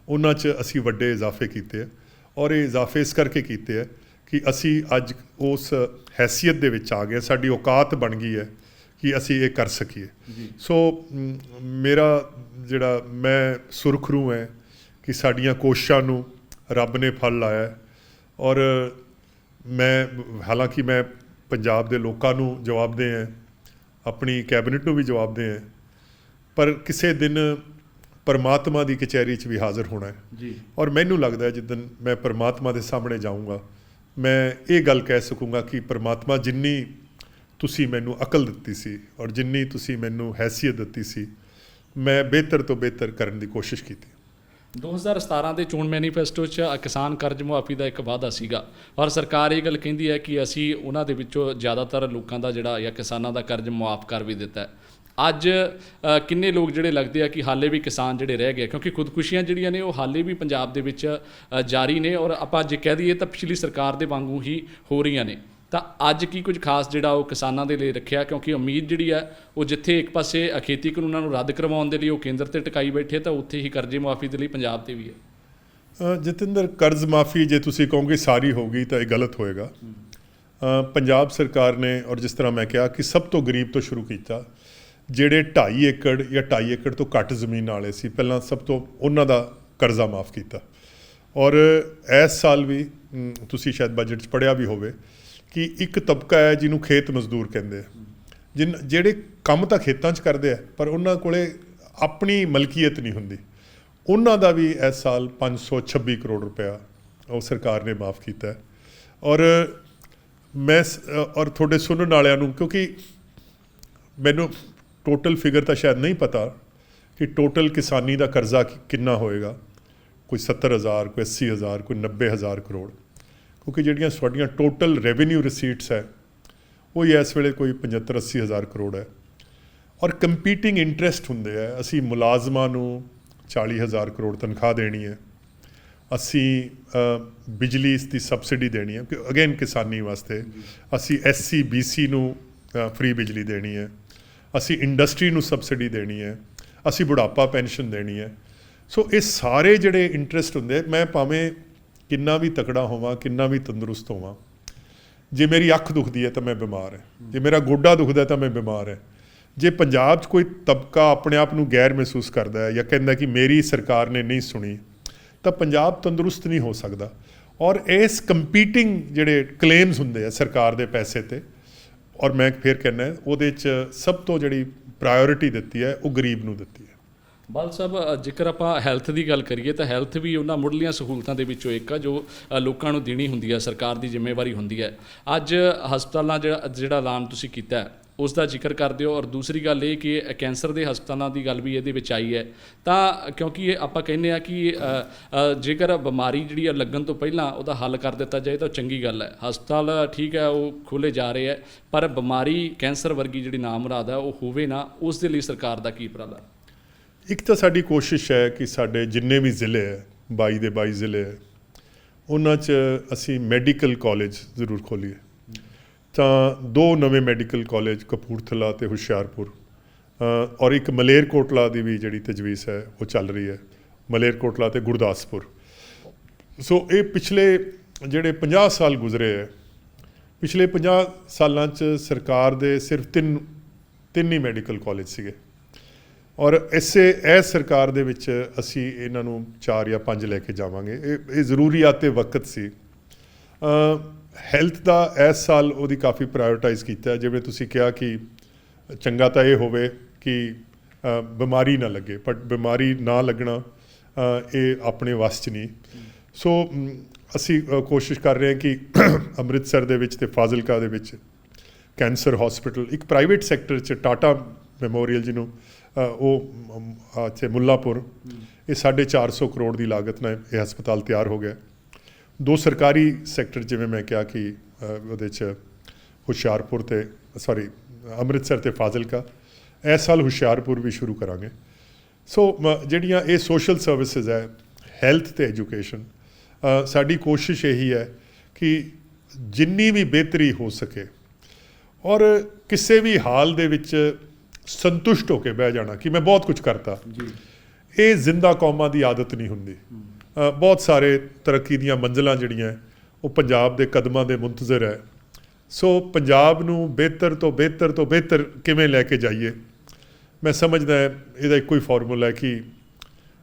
ਉਹਨਾਂ 'ਚ ਅਸੀਂ ਵੱਡੇ ਇਜ਼ਾਫੇ ਕੀਤੇ ਆ। ਔਰ ਇਹ ਇਜ਼ਾਫੇ ਇਸ ਕਰਕੇ ਕੀਤੇ ਹੈ ਕਿ ਅਸੀਂ ਅੱਜ ਉਸ ਹੈਸੀਅਤ ਦੇ ਵਿੱਚ ਆ ਗਏ, ਸਾਡੀ ਔਕਾਤ ਬਣ ਗਈ ਹੈ ਕਿ ਅਸੀਂ ਇਹ ਕਰ ਸਕੀਏ। ਸੋ ਮੇਰਾ ਜਿਹੜਾ ਮੈਂ ਸੁਰਖਰੂ ਹੈ ਕਿ ਸਾਡੀਆਂ ਕੋਸ਼ਿਸ਼ਾਂ ਨੂੰ ਰੱਬ ਨੇ ਫਲ ਲਾਇਆ। ਔਰ ਮੈਂ ਹਾਲਾਂਕਿ ਮੈਂ ਪੰਜਾਬ ਦੇ ਲੋਕਾਂ ਨੂੰ ਜਵਾਬਦੇਹ ਹਾਂ, ਆਪਣੀ ਕੈਬਨਿਟ ਨੂੰ ਵੀ ਜਵਾਬਦੇਹ ਹਾਂ, ਪਰ ਕਿਸੇ ਦਿਨ ਪਰਮਾਤਮਾ ਦੀ ਕਚਹਿਰੀ 'ਚ ਵੀ ਹਾਜ਼ਰ ਹੋਣਾ ਹੈ ਜੀ। ਔਰ ਮੈਨੂੰ ਲੱਗਦਾ ਹੈ ਜਿੱਦਣ ਮੈਂ ਪਰਮਾਤਮਾ ਦੇ ਸਾਹਮਣੇ ਜਾਊਂਗਾ, ਮੈਂ ਇਹ ਗੱਲ ਕਹਿ ਸਕੂੰਗਾ ਕਿ ਪਰਮਾਤਮਾ, ਜਿੰਨੀ ਤੁਸੀਂ ਮੈਨੂੰ ਅਕਲ ਦਿੱਤੀ ਸੀ ਔਰ ਜਿੰਨੀ ਤੁਸੀਂ ਮੈਨੂੰ ਹੈਸੀਅਤ ਦਿੱਤੀ ਸੀ, ਮੈਂ ਬਿਹਤਰ ਤੋਂ ਬਿਹਤਰ ਕਰਨ ਦੀ ਕੋਸ਼ਿਸ਼ ਕੀਤੀ। 2017 ਦੇ ਚੋਣ ਮੈਨੀਫੈਸਟੋ 'ਚ ਕਿਸਾਨ ਕਰਜ਼ ਮੁਆਫੀ ਦਾ ਇੱਕ ਵਾਅਦਾ ਸੀਗਾ ਔਰ ਸਰਕਾਰ ਇਹ ਗੱਲ ਕਹਿੰਦੀ ਹੈ ਕਿ ਅਸੀਂ ਉਹਨਾਂ ਦੇ ਵਿੱਚੋਂ ਜ਼ਿਆਦਾਤਰ ਲੋਕਾਂ ਦਾ ਜਿਹੜਾ ਜਾਂ ਕਿਸਾਨਾਂ ਦਾ ਕਰਜ਼ ਮੁਆਫ ਕਰ ਵੀ ਦਿੱਤਾ ਹੈ। ਅੱਜ ਕਿੰਨੇ ਲੋਕ ਜਿਹੜੇ ਲੱਗਦੇ ਆ ਕਿ ਹਾਲੇ ਵੀ ਕਿਸਾਨ ਜਿਹੜੇ ਰਹਿ ਗਏ, ਕਿਉਂਕਿ ਖੁਦਕੁਸ਼ੀਆਂ ਜਿਹੜੀਆਂ ਨੇ ਉਹ ਹਾਲੇ ਵੀ ਪੰਜਾਬ ਦੇ ਵਿੱਚ ਜਾਰੀ ਨੇ ਔਰ ਆਪਾਂ ਜੇ ਕਹਿ ਦਈਏ ਤਾਂ ਪਿਛਲੀ ਸਰਕਾਰ ਦੇ ਵਾਂਗੂ ਹੀ ਹੋ ਰਹੀਆਂ ਨੇ। ਤਾਂ ਅੱਜ ਕੀ ਕੁਝ ਖਾਸ ਜਿਹੜਾ ਉਹ ਕਿਸਾਨਾਂ ਦੇ ਲਈ ਰੱਖਿਆ, ਕਿਉਂਕਿ ਉਮੀਦ ਜਿਹੜੀ ਹੈ ਉਹ ਜਿੱਥੇ ਇੱਕ ਪਾਸੇ ਖੇਤੀ ਕਾਨੂੰਨਾਂ ਨੂੰ ਰੱਦ ਕਰਵਾਉਣ ਦੇ ਲਈ ਉਹ ਕੇਂਦਰ ਤੇ ਟਿਕਾਈ ਬੈਠੇ, ਤਾਂ ਉੱਥੇ ਹੀ ਕਰਜ਼ੇ ਮੁਆਫੀ ਦੇ ਲਈ ਪੰਜਾਬ ਤੇ ਵੀ ਹੈ। ਜਤਿੰਦਰ, ਕਰਜ਼ ਮਾਫੀ ਜੇ ਤੁਸੀਂ ਕਹੋਗੇ ਸਾਰੀ ਹੋਊਗੀ ਤਾਂ ਇਹ ਗਲਤ ਹੋਏਗਾ। ਪੰਜਾਬ ਸਰਕਾਰ ਨੇ, ਔਰ ਜਿਸ ਤਰ੍ਹਾਂ ਮੈਂ ਕਿਹਾ ਕਿ ਸਭ ਤੋਂ ਗਰੀਬ ਤੋਂ ਸ਼ੁਰੂ ਕੀਤਾ, ਜਿਹੜੇ 2.5 ਏਕੜ ਜਾਂ 2.5 ਏਕੜ ਤੋਂ ਘੱਟ ਜ਼ਮੀਨ ਵਾਲੇ ਸੀ, ਪਹਿਲਾਂ ਸਭ ਤੋਂ ਉਹਨਾਂ ਦਾ ਕਰਜ਼ਾ ਮਾਫ ਕੀਤਾ। ਔਰ ਇਸ ਸਾਲ ਵੀ ਤੁਸੀਂ ਸ਼ਾਇਦ ਬਜਟ 'ਚ ਪੜ੍ਹਿਆ ਵੀ ਹੋਵੇ ਕਿ ਇੱਕ ਤਬਕਾ ਹੈ ਜਿਹਨੂੰ ਖੇਤ ਮਜ਼ਦੂਰ ਕਹਿੰਦੇ ਆ, ਜਿਹੜੇ ਕੰਮ ਤਾਂ ਖੇਤਾਂ 'ਚ ਕਰਦੇ ਆ ਪਰ ਉਹਨਾਂ ਕੋਲੇ ਆਪਣੀ ਮਲਕੀਅਤ ਨਹੀਂ ਹੁੰਦੀ, ਉਹਨਾਂ ਦਾ ਵੀ ਇਸ ਸਾਲ 526 ਕਰੋੜ ਰੁਪਇਆ ਉਹ ਸਰਕਾਰ ਨੇ ਮਾਫ ਕੀਤਾ। ਔਰ ਮੈਂ ਔਰ ਤੁਹਾਡੇ ਸੁਣਨ ਵਾਲਿਆਂ ਨੂੰ, ਕਿਉਂਕਿ ਮੈਨੂੰ ਟੋਟਲ ਫਿਗਰ ਤਾਂ ਸ਼ਾਇਦ ਨਹੀਂ ਪਤਾ ਕਿ ਟੋਟਲ ਕਿਸਾਨੀ ਦਾ ਕਰਜ਼ਾ ਕਿੰਨਾ ਹੋਏਗਾ, ਕੋਈ 70,000, ਕੋਈ 80,000, ਕੋਈ 90,000 ਕਰੋੜ, ਕਿਉਂਕਿ ਜਿਹੜੀਆਂ ਸਾਡੀਆਂ ਟੋਟਲ ਰੈਵਨਿਊ ਰਿਸੀਟਸ ਹੈ ਉਹ ਹੀ ਇਸ ਵੇਲੇ ਕੋਈ 75-80,000 ਕਰੋੜ ਹੈ। ਔਰ ਕੰਪੀਟਿੰਗ ਇੰਟਰਸਟ ਹੁੰਦੇ ਹੈ। ਅਸੀਂ ਮੁਲਾਜ਼ਮਾਂ ਨੂੰ 40,000 ਕਰੋੜ ਤਨਖਾਹ ਦੇਣੀ ਹੈ, ਅਸੀਂ ਬਿਜਲੀ ਦੀ ਸਬਸਿਡੀ ਦੇਣੀ ਹੈ, ਅਗੇਨ ਕਿਸਾਨੀ ਵਾਸਤੇ, ਅਸੀਂ SC BC ਨੂੰ ਫ੍ਰੀ ਬਿਜਲੀ ਦੇਣੀ ਹੈ, ਅਸੀਂ ਇੰਡਸਟਰੀ ਨੂੰ ਸਬਸਿਡੀ ਦੇਣੀ ਹੈ, ਅਸੀਂ ਬੁਢਾਪਾ ਪੈਨਸ਼ਨ ਦੇਣੀ ਹੈ। ਸੋ ਇਹ ਸਾਰੇ ਜਿਹੜੇ ਇੰਟਰਸਟ ਹੁੰਦੇ, ਮੈਂ ਭਾਵੇਂ ਕਿੰਨਾ ਵੀ ਤਕੜਾ ਹੋਵਾਂ, ਕਿੰਨਾ ਵੀ ਤੰਦਰੁਸਤ ਹੋਵਾਂ, ਜੇ ਮੇਰੀ ਅੱਖ ਦੁਖਦੀ ਹੈ ਤਾਂ ਮੈਂ ਬਿਮਾਰ ਹੈ, ਜੇ ਮੇਰਾ ਗੋਡਾ ਦੁਖਦਾ ਤਾਂ ਮੈਂ ਬਿਮਾਰ ਹੈ। ਜੇ ਪੰਜਾਬ 'ਚ ਕੋਈ ਤਬਕਾ ਆਪਣੇ ਆਪ ਨੂੰ ਗੈਰ ਮਹਿਸੂਸ ਕਰਦਾ ਹੈ ਜਾਂ ਕਹਿੰਦਾ ਕਿ ਮੇਰੀ ਸਰਕਾਰ ਨੇ ਨਹੀਂ ਸੁਣੀ, ਤਾਂ ਪੰਜਾਬ ਤੰਦਰੁਸਤ ਨਹੀਂ ਹੋ ਸਕਦਾ। ਔਰ ਇਸ ਕੰਪੀਟਿੰਗ ਜਿਹੜੇ ਕਲੇਮਸ ਹੁੰਦੇ ਆ ਸਰਕਾਰ ਦੇ ਪੈਸੇ 'ਤੇ, ਔਰ ਮੈਂ ਫਿਰ ਕਹਿੰਦਾ ਉਹਦੇ 'ਚ ਸਭ ਤੋਂ ਜਿਹੜੀ ਪ੍ਰਾਇਓਰਿਟੀ ਦਿੱਤੀ ਹੈ ਉਹ ਗਰੀਬ ਨੂੰ ਦਿੱਤੀ ਹੈ। ਬਾਲ ਸਾਹਿਬ, ਜੇਕਰ ਆਪਾਂ ਹੈਲਥ ਦੀ ਗੱਲ ਕਰੀਏ ਤਾਂ ਹੈਲਥ ਵੀ ਉਹਨਾਂ ਮੁੱਢਲੀਆਂ ਸਹੂਲਤਾਂ ਦੇ ਵਿੱਚੋਂ ਇੱਕ ਆ ਜੋ ਲੋਕਾਂ ਨੂੰ ਦੇਣੀ ਹੁੰਦੀ ਹੈ, ਸਰਕਾਰ ਦੀ ਜ਼ਿੰਮੇਵਾਰੀ ਹੁੰਦੀ ਹੈ। ਅੱਜ ਹਸਪਤਾਲਾਂ ਜਿਹੜਾ ਐਲਾਨ ਤੁਸੀਂ ਕੀਤਾ ਹੈ ਉਸ ਦਾ ਜ਼ਿਕਰ ਕਰਦੇ ਹੋ, ਔਰ ਦੂਸਰੀ ਗੱਲ ਇਹ ਕਿ ਕੈਂਸਰ ਦੇ ਹਸਪਤਾਲਾਂ ਦੀ ਗੱਲ ਵੀ ਇਹਦੇ ਵਿੱਚ ਆਈ ਹੈ। ਤਾਂ ਕਿਉਂਕਿ ਇਹ ਆਪਾਂ ਕਹਿੰਦੇ ਆ ਕਿ ਜੇਕਰ ਬਿਮਾਰੀ ਜਿਹੜੀ ਆ ਲੱਗਣ ਤੋਂ ਪਹਿਲਾਂ ਉਹਦਾ ਹੱਲ ਕਰ ਦਿੱਤਾ ਜਾਏ ਤਾਂ ਚੰਗੀ ਗੱਲ ਹੈ। ਹਸਪਤਾਲ ਠੀਕ ਹੈ ਉਹ ਖੋਲ੍ਹੇ ਜਾ ਰਹੇ ਹੈ, ਪਰ ਬਿਮਾਰੀ ਕੈਂਸਰ ਵਰਗੀ ਜਿਹੜੀ ਨਾਮੁਰਾਦ ਹੈ ਉਹ ਹੋਵੇ ਨਾ, ਉਸ ਦੇ ਲਈ ਸਰਕਾਰ ਦਾ ਕੀ ਉਪਰਾਲਾ? ਇੱਕ ਤਾਂ ਸਾਡੀ ਕੋਸ਼ਿਸ਼ ਹੈ ਕਿ ਸਾਡੇ ਜਿੰਨੇ ਵੀ ਜ਼ਿਲ੍ਹੇ ਹੈ 22 ਦੇ 22 ਜ਼ਿਲ੍ਹੇ ਹੈ ਉਹਨਾਂ 'ਚ ਅਸੀਂ ਮੈਡੀਕਲ ਕਾਲਜ ਜ਼ਰੂਰ ਖੋਲ੍ਹੀਏ। ਤਾਂ 2 ਨਵੇਂ ਮੈਡੀਕਲ ਕਾਲਜ ਕਪੂਰਥਲਾ ਅਤੇ ਹੁਸ਼ਿਆਰਪੁਰ, ਔਰ ਇੱਕ ਮਲੇਰਕੋਟਲਾ ਦੀ ਵੀ ਜਿਹੜੀ ਤਜਵੀਜ਼ ਹੈ ਉਹ ਚੱਲ ਰਹੀ ਹੈ, ਮਲੇਰਕੋਟਲਾ ਅਤੇ ਗੁਰਦਾਸਪੁਰ। ਸੋ ਇਹ ਪਿਛਲੇ ਜਿਹੜੇ 50 ਸਾਲ ਗੁਜ਼ਰੇ ਹੈ, ਪਿਛਲੇ 50 ਸਾਲਾਂ 'ਚ ਸਰਕਾਰ ਦੇ ਸਿਰਫ ਤਿੰਨ ਹੀ ਮੈਡੀਕਲ ਕਾਲਜ ਸੀਗੇ, ਔਰ ਇਸ ਸਰਕਾਰ ਦੇ ਵਿੱਚ ਅਸੀਂ ਇਹਨਾਂ ਨੂੰ 4 ਜਾਂ 5 ਲੈ ਕੇ ਜਾਵਾਂਗੇ। ਇਹ ਜ਼ਰੂਰੀਆਤ ਵਕਤ ਸੀ। ਹੈਲਥ ਦਾ ਇਸ ਸਾਲ ਉਹਦੀ ਕਾਫੀ ਪ੍ਰਾਇਓਰਟਾਈਜ਼ ਕੀਤਾ। ਜਿਵੇਂ ਤੁਸੀਂ ਕਿਹਾ ਕਿ ਚੰਗਾ ਤਾਂ ਇਹ ਹੋਵੇ ਕਿ ਬਿਮਾਰੀ ਨਾ ਲੱਗੇ, ਬਟ ਬਿਮਾਰੀ ਨਾ ਲੱਗਣਾ ਇਹ ਆਪਣੇ ਵੱਸ 'ਚ ਨਹੀਂ। ਸੋ ਅਸੀਂ ਕੋਸ਼ਿਸ਼ ਕਰ ਰਹੇ ਹਾਂ ਕਿ ਅੰਮ੍ਰਿਤਸਰ ਦੇ ਵਿੱਚ ਅਤੇ ਫਾਜ਼ਿਲਕਾ ਦੇ ਵਿੱਚ ਕੈਂਸਰ ਹਸਪੀਟਲ, ਇੱਕ ਪ੍ਰਾਈਵੇਟ ਸੈਕਟਰ 'ਚ ਟਾਟਾ ਮੈਮੋਰੀਅਲ ਜਿਹਨੂੰ ਉਹ ਇੱਥੇ ਮੁੱਲਾਪੁਰ, ਇਹ 450 ਕਰੋੜ ਦੀ ਲਾਗਤ ਨਾਲ ਇਹ ਹਸਪਤਾਲ ਤਿਆਰ ਹੋ ਗਿਆ। 2 ਸਰਕਾਰੀ ਸੈਕਟਰ, ਜਿਵੇਂ ਮੈਂ ਕਿਹਾ ਕਿ ਉਹਦੇ 'ਚ ਹੁਸ਼ਿਆਰਪੁਰ ਅਤੇ ਅੰਮ੍ਰਿਤਸਰ ਅਤੇ ਫਾਜ਼ਿਲਕਾ, ਇਸ ਸਾਲ ਹੁਸ਼ਿਆਰਪੁਰ ਵੀ ਸ਼ੁਰੂ ਕਰਾਂਗੇ। ਸੋ ਜਿਹੜੀਆਂ ਇਹ ਸੋਸ਼ਲ ਸਰਵਿਸਿਜ਼ ਹੈ, ਹੈਲਥ ਅਤੇ ਐਜੂਕੇਸ਼ਨ, ਸਾਡੀ ਕੋਸ਼ਿਸ਼ ਇਹੀ ਹੈ ਕਿ ਜਿੰਨੀ ਵੀ ਬਿਹਤਰੀ ਹੋ ਸਕੇ, ਔਰ ਕਿਸੇ ਵੀ ਹਾਲ ਦੇ ਵਿੱਚ ਸੰਤੁਸ਼ਟ ਹੋ ਕੇ ਬਹਿ ਜਾਣਾ ਕਿ ਮੈਂ ਬਹੁਤ ਕੁਝ ਕਰਤਾ, ਇਹ ਜ਼ਿੰਦਾ ਕੌਮਾਂ ਦੀ ਆਦਤ ਨਹੀਂ ਹੁੰਦੀ। ਬਹੁਤ ਸਾਰੇ ਤਰੱਕੀ ਦੀਆਂ ਮੰਜ਼ਿਲਾਂ ਜਿਹੜੀਆਂ ਉਹ ਪੰਜਾਬ ਦੇ ਕਦਮਾਂ ਦੇ ਮੁੰਤਜ਼ਰ ਹੈ। ਸੋ ਪੰਜਾਬ ਨੂੰ ਬਿਹਤਰ ਤੋਂ ਬਿਹਤਰ ਤੋਂ ਬਿਹਤਰ ਕਿਵੇਂ ਲੈ ਕੇ ਜਾਈਏ, ਮੈਂ ਸਮਝਦਾ ਇਹਦਾ ਇੱਕੋ ਹੀ ਫਾਰਮੂਲਾ ਹੈ ਕਿ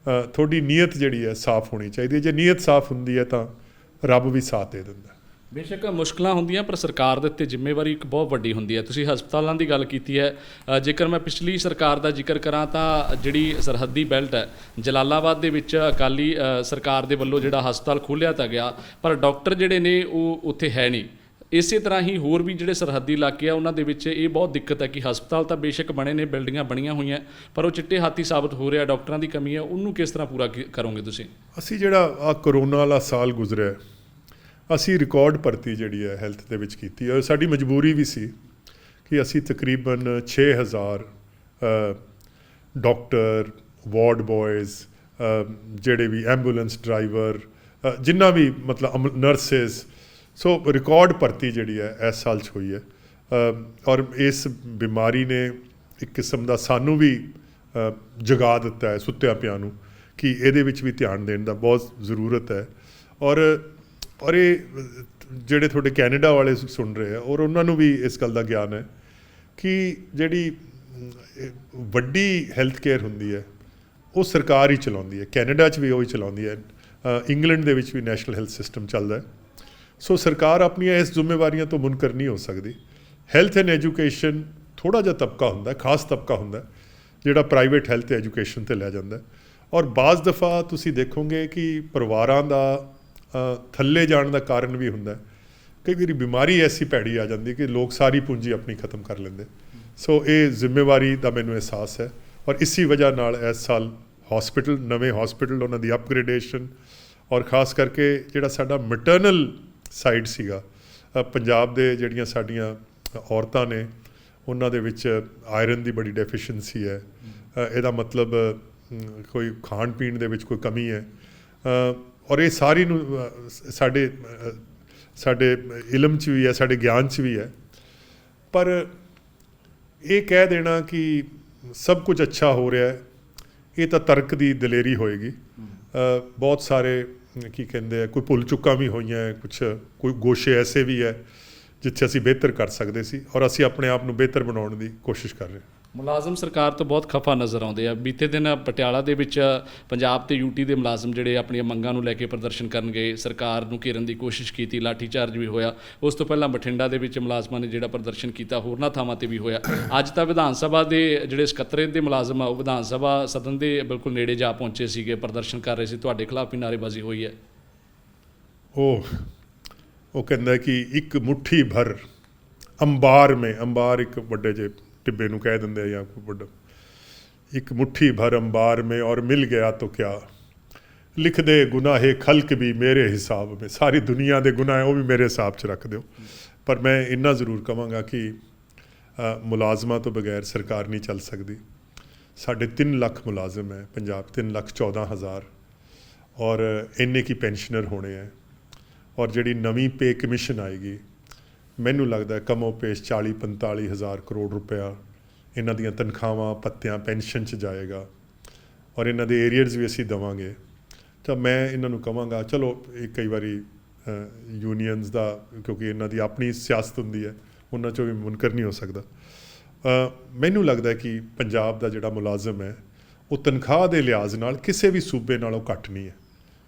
ਤੁਹਾਡੀ ਨੀਅਤ ਜਿਹੜੀ ਹੈ ਸਾਫ਼ ਹੋਣੀ ਚਾਹੀਦੀ ਹੈ। ਜੇ ਨੀਅਤ ਸਾਫ਼ ਹੁੰਦੀ ਹੈ ਤਾਂ ਰੱਬ ਵੀ ਸਾਥ ਦੇ ਦਿੰਦਾ। ਬੇਸ਼ੱਕ ਮੁਸ਼ਕਲਾਂ ਹੁੰਦੀਆਂ, ਪਰ ਸਰਕਾਰ ਦੇ ਉੱਤੇ ਜ਼ਿੰਮੇਵਾਰੀ ਇੱਕ ਬਹੁਤ ਵੱਡੀ ਹੁੰਦੀ ਹੈ। ਤੁਸੀਂ ਹਸਪਤਾਲਾਂ ਦੀ ਗੱਲ ਕੀਤੀ ਹੈ, ਜੇਕਰ ਮੈਂ ਪਿਛਲੀ ਸਰਕਾਰ ਦਾ ਜ਼ਿਕਰ ਕਰਾਂ ਤਾਂ ਜਿਹੜੀ ਸਰਹੱਦੀ ਬੈਲਟ ਹੈ ਜਲਾਲਾਬਾਦ ਦੇ ਵਿੱਚ ਅਕਾਲੀ ਸਰਕਾਰ ਦੇ ਵੱਲੋਂ ਜਿਹੜਾ ਹਸਪਤਾਲ ਖੋਲ੍ਹਿਆ ਤਾਂ ਗਿਆ, ਪਰ ਡਾਕਟਰ ਜਿਹੜੇ ਨੇ ਉਹ ਉੱਥੇ ਹੈ ਨਹੀਂ। ਇਸੇ ਤਰ੍ਹਾਂ ਹੀ ਹੋਰ ਵੀ ਜਿਹੜੇ ਸਰਹੱਦੀ ਇਲਾਕੇ ਆ ਉਹਨਾਂ ਦੇ ਵਿੱਚ ਇਹ ਬਹੁਤ ਦਿੱਕਤ ਹੈ ਕਿ ਹਸਪਤਾਲ ਤਾਂ ਬੇਸ਼ੱਕ ਬਣੇ ਨੇ, ਬਿਲਡਿੰਗਾਂ ਬਣੀਆਂ ਹੋਈਆਂ, ਪਰ ਉਹ ਚਿੱਟੇ ਹਾਥੀ ਸਾਬਤ ਹੋ ਰਿਹਾ, ਡਾਕਟਰਾਂ ਦੀ ਕਮੀ ਹੈ। ਉਹਨੂੰ ਕਿਸ ਤਰ੍ਹਾਂ ਪੂਰਾ ਕਰੋਗੇ ਤੁਸੀਂ? ਅਸੀਂ ਜਿਹੜਾ ਆ ਕਰੋਨਾ ਵਾਲਾ ਸਾਲ ਗੁਜ਼ਰਿਆ, ਅਸੀਂ ਰਿਕਾਰਡ ਭਰਤੀ ਜਿਹੜੀ ਹੈ ਹੈਲਥ ਦੇ ਵਿੱਚ ਕੀਤੀ, ਔਰ ਸਾਡੀ ਮਜਬੂਰੀ ਵੀ ਸੀ ਕਿ ਅਸੀਂ ਤਕਰੀਬਨ 6000 ਡਾਕਟਰ, ਵਾਰਡ ਬॉयਜ਼, ਜਿਹੜੇ ਵੀ ਐਂਬੂਲੈਂਸ ਡਰਾਈਵਰ, ਜਿੰਨਾ ਵੀ ਮਤਲਬ ਨਰਸਿਸ, ਸੋ ਰਿਕਾਰਡ ਭਰਤੀ ਜਿਹੜੀ ਹੈ ਇਸ ਸਾਲ 'ਚ ਹੋਈ ਹੈ। ਔਰ ਇਸ ਬਿਮਾਰੀ ਨੇ ਇੱਕ ਕਿਸਮ ਦਾ ਸਾਨੂੰ ਵੀ ਜਗਾ ਦਿੱਤਾ ਹੈ ਸੁੱਤਿਆਂ ਪਿਆਂ ਨੂੰ ਕਿ ਇਹਦੇ ਵਿੱਚ ਵੀ ਧਿਆਨ ਦੇਣ ਦਾ ਬਹੁਤ ਜ਼ਰੂਰਤ ਹੈ। ਔਰ ਇਹ ਜਿਹੜੇ ਤੁਹਾਡੇ ਕੈਨੇਡਾ ਵਾਲੇ ਸੁਣ ਰਹੇ ਆ, ਔਰ ਉਹਨਾਂ ਨੂੰ ਵੀ ਇਸ ਗੱਲ ਦਾ ਗਿਆਨ ਹੈ ਕਿ ਜਿਹੜੀ ਵੱਡੀ ਹੈਲਥ ਕੇਅਰ ਹੁੰਦੀ ਹੈ ਉਹ ਸਰਕਾਰ ਹੀ ਚਲਾਉਂਦੀ ਹੈ। ਕੈਨੇਡਾ 'ਚ ਵੀ ਉਹ ਹੀ ਚਲਾਉਂਦੀ ਹੈ, ਇੰਗਲੈਂਡ ਦੇ ਵਿੱਚ ਵੀ ਨੈਸ਼ਨਲ ਹੈਲਥ ਸਿਸਟਮ ਚੱਲਦਾ ਹੈ। ਸੋ ਸਰਕਾਰ ਆਪਣੀਆਂ ਇਸ ਜ਼ਿੰਮੇਵਾਰੀਆਂ ਤੋਂ ਮੁਨਕਰ ਨਹੀਂ ਹੋ ਸਕਦੀ। ਹੈਲਥ ਐਂਡ ਐਜੂਕੇਸ਼ਨ ਥੋੜ੍ਹਾ ਜਿਹਾ ਤਬਕਾ ਹੁੰਦਾ, ਖਾਸ ਤਬਕਾ ਹੁੰਦਾ ਜਿਹੜਾ ਪ੍ਰਾਈਵੇਟ ਹੈਲਥ ਐਜੂਕੇਸ਼ਨ 'ਤੇ ਲੈ ਜਾਂਦਾ। ਔਰ ਬਾਜ਼ ਦਫਾ ਤੁਸੀਂ ਦੇਖੋਗੇ ਕਿ ਪਰਿਵਾਰਾਂ ਦਾ ਥੱਲੇ ਜਾਣ ਦਾ ਕਾਰਨ ਵੀ ਹੁੰਦਾ। ਕਈ ਵਾਰੀ ਬਿਮਾਰੀ ਐਸੀ ਭੈੜੀ ਆ ਜਾਂਦੀ ਕਿ ਲੋਕ ਸਾਰੀ ਪੂੰਜੀ ਆਪਣੀ ਖਤਮ ਕਰ ਲੈਂਦੇ। ਸੋ ਇਹ ਜ਼ਿੰਮੇਵਾਰੀ ਦਾ ਮੈਨੂੰ ਅਹਿਸਾਸ ਹੈ, ਔਰ ਇਸੀ ਵਜ੍ਹਾ ਨਾਲ ਇਸ ਸਾਲ ਹਸਪੀਟਲ, ਨਵੇਂ ਹਸਪੀਟਲ, ਉਹਨਾਂ ਦੀ ਅਪਗ੍ਰੇਡੇਸ਼ਨ, ਔਰ ਖਾਸ ਕਰਕੇ ਜਿਹੜਾ ਸਾਡਾ ਮੈਟਰਨਲ ਸਾਈਡ ਸੀਗਾ, ਪੰਜਾਬ ਦੇ ਜਿਹੜੀਆਂ ਸਾਡੀਆਂ ਔਰਤਾਂ ਨੇ ਉਹਨਾਂ ਦੇ ਵਿੱਚ ਆਇਰਨ ਦੀ ਬੜੀ ਡੈਫੀਸ਼ੀਐਂਸੀ ਹੈ। ਇਹਦਾ ਮਤਲਬ ਕੋਈ ਖਾਣ ਪੀਣ ਦੇ ਵਿੱਚ ਕੋਈ ਕਮੀ ਹੈ, ਔਰ ਇਹ ਸਾਰੀ ਨੂੰ ਸਾਡੇ ਇਲਮ 'ਚ ਵੀ ਹੈ, ਸਾਡੇ ਗਿਆਨ 'ਚ ਵੀ ਹੈ। ਪਰ ਇਹ ਕਹਿ ਦੇਣਾ ਕਿ ਸਭ ਕੁਝ ਅੱਛਾ ਹੋ ਰਿਹਾ ਹੈ, ਇਹ ਤਾਂ ਤਰਕ ਦੀ ਦਲੇਰੀ ਹੋਏਗੀ। ਬਹੁਤ ਸਾਰੇ ਕੀ ਕਹਿੰਦੇ ਆ, ਕੋਈ ਭੁੱਲ ਚੁੱਕਾਂ ਵੀ ਹੋਈਆਂ, ਕੋਈ ਗੋਸ਼ੇ ਐਸੇ ਵੀ ਹੈ ਜਿੱਥੇ ਅਸੀਂ ਬਿਹਤਰ ਕਰ ਸਕਦੇ ਸੀ, ਔਰ ਅਸੀਂ ਆਪਣੇ ਆਪ ਨੂੰ ਬਿਹਤਰ ਬਣਾਉਣ ਦੀ ਕੋਸ਼ਿਸ਼ ਕਰ ਰਹੇ। ਮੁਲਾਜ਼ਮ ਸਰਕਾਰ ਤੋਂ ਬਹੁਤ ਖਫਾ ਨਜ਼ਰ ਆਉਂਦੇ ਆ। ਬੀਤੇ ਦਿਨ ਪਟਿਆਲਾ ਦੇ ਵਿੱਚ ਪੰਜਾਬ ਤੇ ਯੂਟੀ ਦੇ ਮੁਲਾਜ਼ਮ ਜਿਹੜੇ ਆਪਣੀਆਂ ਮੰਗਾਂ ਨੂੰ ਲੈ ਕੇ ਪ੍ਰਦਰਸ਼ਨ ਕਰਨ ਗਏ, ਸਰਕਾਰ ਨੂੰ ਘੇਰਨ ਦੀ ਕੋਸ਼ਿਸ਼ ਕੀਤੀ, ਲਾਠੀਚਾਰਜ ਵੀ ਹੋਇਆ। ਉਸ ਤੋਂ ਪਹਿਲਾਂ ਬਠਿੰਡਾ ਦੇ ਵਿੱਚ ਮੁਲਾਜ਼ਮਾਂ ਨੇ ਜਿਹੜਾ ਪ੍ਰਦਰਸ਼ਨ ਕੀਤਾ, ਹੋਰਨਾਂ ਥਾਵਾਂ ਤੇ ਵੀ ਹੋਇਆ। ਅੱਜ ਤਾਂ ਵਿਧਾਨ ਸਭਾ ਦੇ ਜਿਹੜੇ ਸਕੱਤਰੇਤ ਦੇ ਮੁਲਾਜ਼ਮ ਆ ਉਹ ਵਿਧਾਨ ਸਭਾ ਸਦਨ ਦੇ ਬਿਲਕੁਲ ਨੇੜੇ ਜਾ ਪਹੁੰਚੇ ਸੀਗੇ, ਪ੍ਰਦਰਸ਼ਨ ਕਰ ਰਹੇ ਸੀ, ਤੁਹਾਡੇ ਖਿਲਾਫ ਵੀ ਨਾਅਰੇਬਾਜ਼ੀ ਹੋਈ ਹੈ। ਉਹ ਕਹਿੰਦਾ ਕਿ ਇੱਕ ਮੁੱਠੀ ਭਰ ਅੰਬਾਰ ਇੱਕ ਵੱਡੇ ਜੇ ਟਿੱਬੇ ਨੂੰ ਕਹਿ ਦਿੰਦੇ ਆ ਜਾਂ ਕੋਈ ਵੱਡਾ, ਇੱਕ ਮੁੱਠੀ ਭਰ ਅੰਬਾਰ में और मिल गया तो क्या ਲਿਖ ਦੇ ਗੁਨਾਹੇ ਖਲਕ ਵੀ ਮੇਰੇ ਹਿਸਾਬ में, ਸਾਰੀ ਦੁਨੀਆ ਦੇ ਗੁਨਾਹ ਉਹ ਵੀ ਮੇਰੇ ਹਿਸਾਬ 'ਚ ਰੱਖ ਦਿਓ। ਪਰ ਮੈਂ ਇੰਨਾ ਜ਼ਰੂਰ ਕਹਾਂਗਾ ਕਿ ਮੁਲਾਜ਼ਮਾਂ ਤੋਂ ਬਗੈਰ ਸਰਕਾਰ ਨਹੀਂ ਚੱਲ ਸਕਦੀ। ਸਾਡੇ 3 ਲੱਖ ਮੁਲਾਜ਼ਮ ਹੈ ਪੰਜਾਬ, 3,14,000 ਔਰ ਇੰਨੇ ਕੀ ਪੈਨਸ਼ਨਰ ਹੋਣੇ ਹੈ। ਔਰ ਜਿਹੜੀ ਨਵੀਂ ਪੇ ਕਮਿਸ਼ਨ ਆਏਗੀ, ਮੈਨੂੰ ਲੱਗਦਾ ਕਮੋ ਪੇਸ਼ 40-45 ਹਜ਼ਾਰ ਕਰੋੜ ਰੁਪਇਆ ਇਹਨਾਂ ਦੀਆਂ ਤਨਖਾਹਾਂ, ਭੱਤਿਆਂ, ਪੈਨਸ਼ਨ 'ਚ ਜਾਏਗਾ। ਔਰ ਇਹਨਾਂ ਦੇ ਏਰੀਅਰਸ ਵੀ ਅਸੀਂ ਦੇਵਾਂਗੇ। ਤਾਂ ਮੈਂ ਇਹਨਾਂ ਨੂੰ ਕਹਾਂਗਾ, ਚਲੋ ਇਹ ਕਈ ਵਾਰੀ ਯੂਨੀਅਨਸ ਦਾ, ਕਿਉਂਕਿ ਇਹਨਾਂ ਦੀ ਆਪਣੀ ਸਿਆਸਤ ਹੁੰਦੀ ਹੈ, ਉਹਨਾਂ 'ਚੋਂ ਵੀ ਮੁਨਕਰ ਨਹੀਂ ਹੋ ਸਕਦਾ। ਮੈਨੂੰ ਲੱਗਦਾ ਕਿ ਪੰਜਾਬ ਦਾ ਜਿਹੜਾ ਮੁਲਾਜ਼ਮ ਹੈ ਉਹ ਤਨਖਾਹ ਦੇ ਲਿਹਾਜ਼ ਨਾਲ ਕਿਸੇ ਵੀ ਸੂਬੇ ਨਾਲੋਂ ਘੱਟ ਨਹੀਂ ਹੈ।